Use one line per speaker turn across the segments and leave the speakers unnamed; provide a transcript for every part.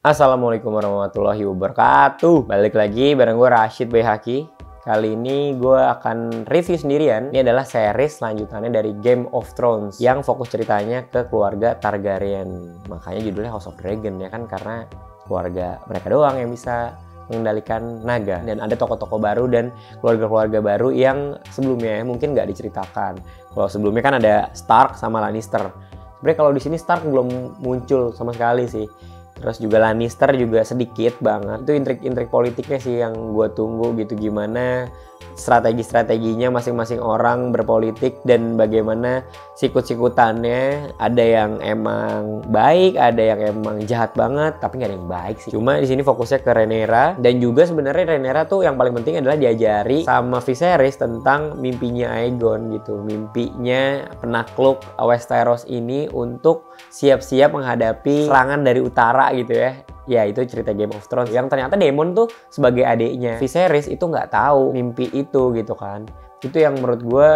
Assalamualaikum warahmatullahi wabarakatuh. Balik lagi bareng gue Rashid Bayhaqi. Kali ini gue akan review sendirian. Ini adalah series lanjutannya dari Game of Thrones yang fokus ceritanya ke keluarga Targaryen. Makanya judulnya House of Dragon ya kan, karena keluarga mereka doang yang bisa mengendalikan naga. Dan ada tokoh-tokoh baru dan keluarga-keluarga baru yang sebelumnya mungkin nggak diceritakan. Kalau sebelumnya kan ada Stark sama Lannister. Sebenarnya kalau di sini Stark belum muncul sama sekali sih. Terus juga Lannister juga sedikit banget. Itu intrik-intrik politiknya sih yang gue tunggu gitu. Gimana strategi-strateginya masing-masing orang berpolitik dan bagaimana sikut-sikutannya. Ada yang emang baik, ada yang emang jahat banget, tapi nggak ada yang baik sih. Cuma di sini fokusnya ke Rhaenyra, dan juga sebenarnya Rhaenyra tuh yang paling penting adalah diajari sama Viserys tentang mimpinya Aegon gitu. Mimpinya penakluk Westeros ini untuk siap-siap menghadapi serangan dari utara gitu ya. Ya itu cerita Game of Thrones yang ternyata Daemon tuh sebagai adiknya Viserys itu nggak tahu mimpi itu gitu kan. Itu yang menurut gue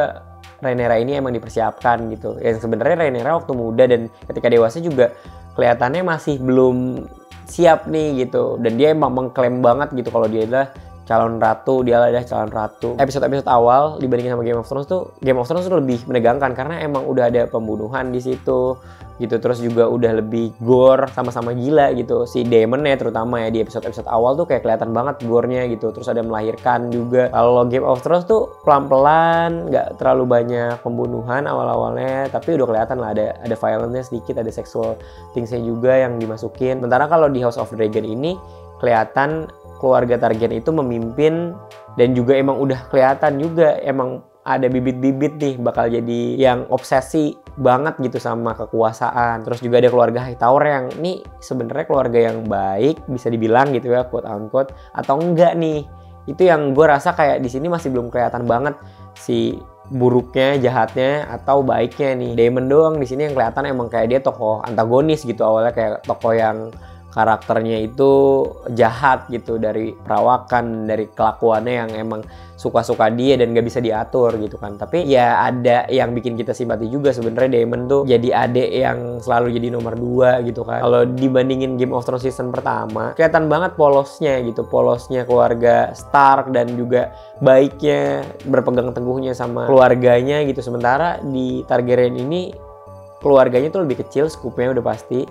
Rhaenyra ini emang dipersiapkan gitu. Yang sebenarnya Rhaenyra waktu muda dan ketika dewasa juga kelihatannya masih belum siap nih gitu. Dan dia emang mengklaim banget gitu kalau dia adalah calon ratu, dia adalah calon ratu. Episode-episode awal dibandingin sama Game of Thrones tuh lebih menegangkan karena emang udah ada pembunuhan di situ gitu. Terus juga udah lebih gore, sama-sama gila gitu. Si Daemon ya terutama ya di episode-episode awal tuh kayak kelihatan banget gore-nya gitu. Terus ada melahirkan juga. Kalau Game of Thrones tuh pelan-pelan, nggak terlalu banyak pembunuhan awal-awalnya, tapi udah kelihatan lah ada violence-nya sedikit, ada sexual things-nya juga yang dimasukin. Sementara kalau di House of Dragon ini kelihatan keluarga Targaryen itu memimpin dan juga emang udah kelihatan juga emang ada bibit-bibit nih bakal jadi yang obsesi banget gitu sama kekuasaan. Terus juga ada keluarga Hightower yang nih sebenarnya keluarga yang baik bisa dibilang gitu ya, quote unquote, atau enggak nih. Itu yang gue rasa kayak di sini masih belum kelihatan banget si buruknya, jahatnya atau baiknya nih. Daemon doang di sini yang kelihatan emang kayak dia tokoh antagonis gitu, awalnya kayak tokoh yang karakternya itu jahat gitu, dari perawakan, dari kelakuannya yang emang suka-suka dia dan gak bisa diatur gitu kan. Tapi ya ada yang bikin kita simpati juga sebenarnya. Daemon tuh jadi adik yang selalu jadi nomor 2 gitu kan. Kalau dibandingin Game of Thrones season pertama, kelihatan banget polosnya gitu, polosnya keluarga Stark dan juga baiknya, berpegang teguhnya sama keluarganya gitu. Sementara di Targaryen ini keluarganya tuh lebih kecil, skupnya udah pasti.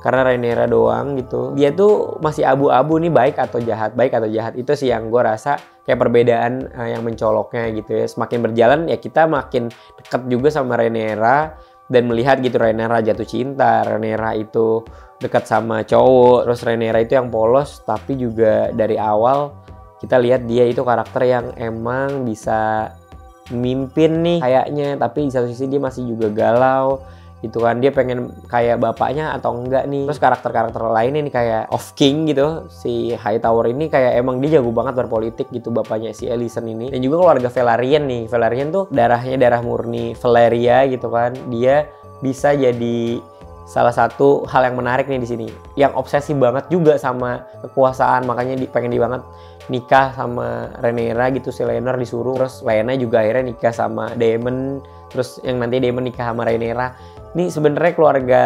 Karena Rhaenyra doang gitu. Dia tuh masih abu-abu nih baik atau jahat. Baik atau jahat itu sih yang gue rasa kayak perbedaan yang mencoloknya gitu ya. Semakin berjalan ya kita makin dekat juga sama Rhaenyra. Dan melihat gitu Rhaenyra jatuh cinta. Rhaenyra itu dekat sama cowok. Terus Rhaenyra itu yang polos. Tapi juga dari awal kita lihat dia itu karakter yang emang bisa memimpin nih kayaknya. Tapi di satu sisi dia masih juga galau gitu kan, dia pengen kayak bapaknya atau enggak nih. Terus karakter-karakter lainnya nih kayak Of King gitu, si Hightower ini kayak emang dia jago banget berpolitik gitu, bapaknya si Alicent ini. Dan juga keluarga Velaryon nih, Velaryon tuh darahnya darah murni Valyria gitu kan. Dia bisa jadi salah satu hal yang menarik nih di sini, yang obsesi banget juga sama kekuasaan, makanya pengen banget nikah sama Rhaenyra gitu. Si Laenor disuruh, terus Laena juga akhirnya nikah sama Daemon, terus yang nanti Daemon nikah sama Rhaenyra. Nih sebenarnya keluarga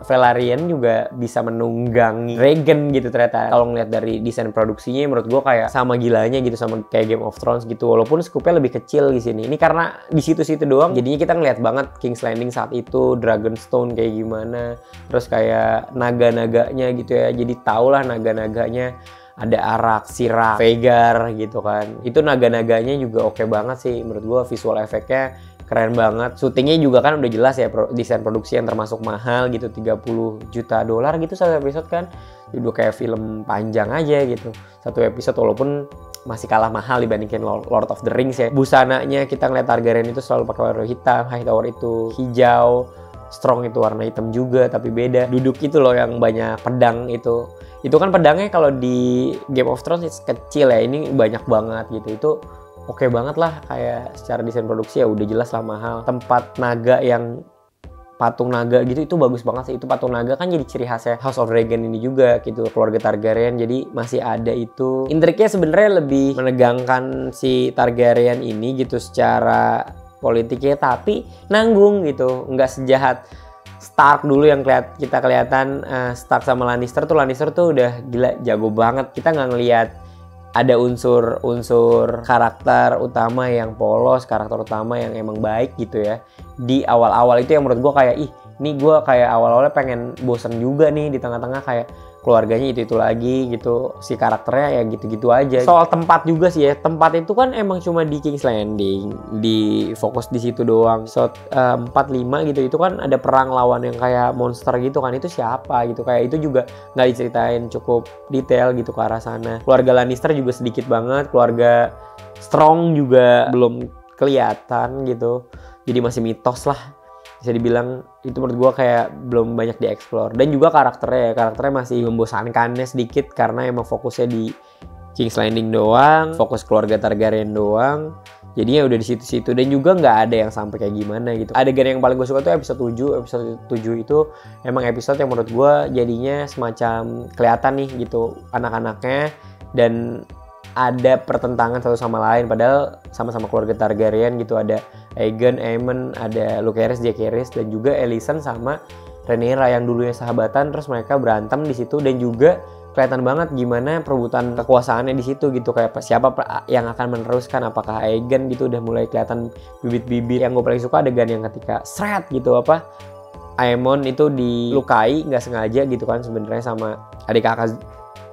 Velaryon juga bisa menunggangi Dragon gitu ternyata. Kalau ngeliat dari desain produksinya menurut gue kayak sama gilanya gitu sama kayak Game of Thrones gitu. Walaupun skupnya lebih kecil di sini. Ini karena di situ-situ doang. Jadinya kita ngeliat banget King's Landing saat itu, Dragonstone kayak gimana. Terus kayak naga-naganya gitu ya. Jadi tau lah naga-naganya. Ada Arak, Sirak, Vhagar gitu kan. Itu naga-naganya juga oke banget sih. Menurut gue visual efeknya keren banget. Syutingnya juga kan udah jelas ya, desain produksi yang termasuk mahal gitu, $30 juta gitu satu episode kan. Udah kayak film panjang aja gitu satu episode, walaupun masih kalah mahal dibandingin Lord of the Rings ya. Busananya kita ngeliat Targaryen itu selalu pakai warna hitam, Hightower itu hijau, Strong itu warna hitam juga tapi beda. Duduk itu loh yang banyak pedang itu kan pedangnya kalau di Game of Thrones kecil ya, ini banyak banget gitu. Itu oke banget lah, kayak secara desain produksi ya udah jelas lah mahal. Tempat naga yang patung naga gitu itu bagus banget sih. Itu patung naga kan jadi ciri khasnya House of Dragon ini juga gitu, keluarga Targaryen. Jadi masih ada itu. Intriknya sebenarnya lebih menegangkan si Targaryen ini gitu secara politiknya, tapi nanggung gitu, nggak sejahat Stark dulu yang kita kelihatan Stark sama Lannister tuh udah gila jago banget. Kita nggak ngelihat ada unsur karakter utama yang polos, karakter utama yang emang baik gitu ya. Di awal-awal itu yang menurut gue kayak ini gue kayak awal-awalnya pengen bosen juga nih di tengah-tengah kayak keluarganya itu lagi gitu, si karakternya ya gitu-gitu aja. Soal tempat juga sih ya, tempat itu kan emang cuma di King's Landing, di fokus di situ doang. 4-5 gitu, itu kan ada perang lawan yang kayak monster gitu kan, itu siapa gitu, kayak itu juga nggak diceritain cukup detail gitu ke arah sana. Keluarga Lannister juga sedikit banget, keluarga Strong juga belum kelihatan gitu, jadi masih mitos lah. Bisa dibilang itu menurut gue kayak belum banyak dieksplor. Dan juga karakternya masih membosankannya sedikit karena emang fokusnya di King's Landing doang, fokus keluarga Targaryen doang. Jadinya udah di situ-situ dan juga nggak ada yang sampai kayak gimana gitu. Adegan yang paling gue suka tuh episode 7. Episode 7 itu emang episode yang menurut gue jadinya semacam kelihatan nih gitu anak-anaknya dan ada pertentangan satu sama lain padahal sama-sama keluarga Targaryen gitu. Ada Aegon, Aemon, ada Lucerys, Jaehaerys dan juga Alicent sama Rhaenyra yang dulunya sahabatan terus mereka berantem di situ dan juga kelihatan banget gimana perebutan kekuasaannya di situ gitu, kayak siapa yang akan meneruskan, apakah Aegon gitu. Udah mulai kelihatan bibit-bibit. Yang gue paling suka adegan yang ketika gitu Aemon itu dilukai nggak sengaja gitu kan sebenarnya sama adik kakak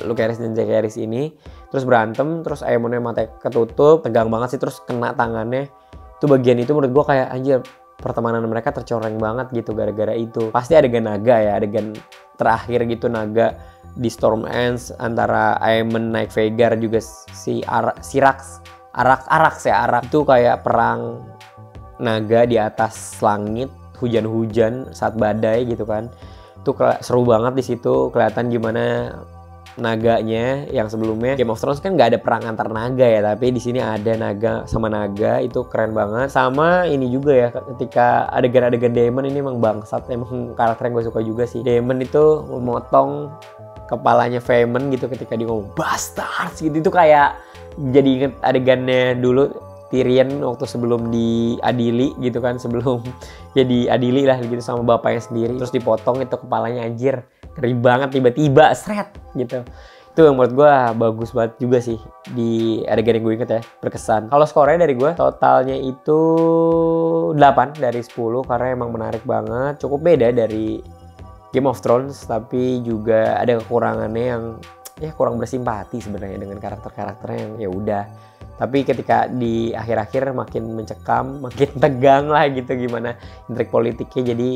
Lucerys dan Jaehaerys ini, terus berantem, terus Aemonnya mata ketutup, tegang banget sih, terus kena tangannya. Itu bagian itu menurut gue kayak anjir, pertemanan mereka tercoreng banget gitu gara-gara itu. Pasti adegan naga ya, adegan terakhir gitu naga di Storm Ends antara Aemon naik Vhagar juga si Arax itu kayak perang naga di atas langit, hujan-hujan saat badai gitu kan. Itu seru banget di situ, kelihatan gimana naganya. Yang sebelumnya Game of Thrones kan nggak ada perang antar naga ya, tapi di sini ada naga sama naga, itu keren banget. Sama ini juga ya, ketika adegan-adegan Daemon ini emang bangsat, emang karakter yang gue suka juga sih. Daemon itu memotong kepalanya Vaemon gitu ketika dia ngomong bastards gitu, itu kayak jadi inget adegannya dulu Tyrion waktu sebelum diadili gitu kan, sebelum jadi adili lah gitu sama bapaknya sendiri, terus dipotong itu kepalanya, anjir ngeri banget tiba-tiba seret gitu. Itu yang menurut gue bagus banget juga sih di adegan yang gue inget ya, berkesan. Kalau skornya dari gue totalnya itu 8 dari 10 karena emang menarik banget, cukup beda dari Game of Thrones tapi juga ada kekurangannya yang ya kurang bersimpati sebenarnya dengan karakter-karakternya yang ya udah. Tapi ketika di akhir-akhir makin mencekam, makin tegang lah gitu gimana intrik politiknya, jadi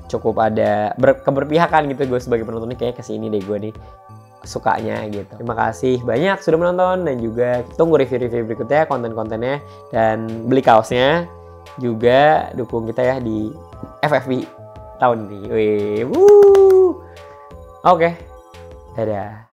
cukup ada keberpihakan gitu gue sebagai penontonnya, kayak kesini deh gue nih sukanya gitu. Terima kasih banyak sudah menonton dan juga tunggu review-review berikutnya, konten-kontennya, dan beli kaosnya juga, dukung kita ya di FFB tahun ini. Oke, dadah.